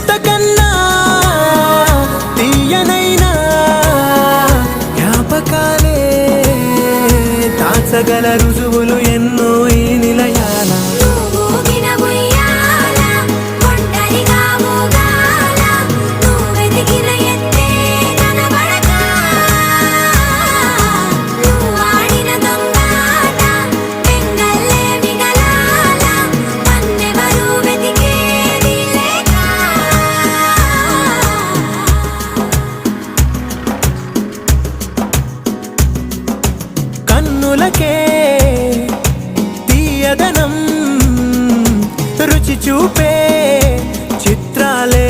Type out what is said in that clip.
ఇంతకన్నా తీయనైనా జ్ఞాపకాలే దాచగల రుజువులు ఎన్నో ఈ నిలయాల. కన్నులకే తీయదనం రుచి చూపే చిత్రాలే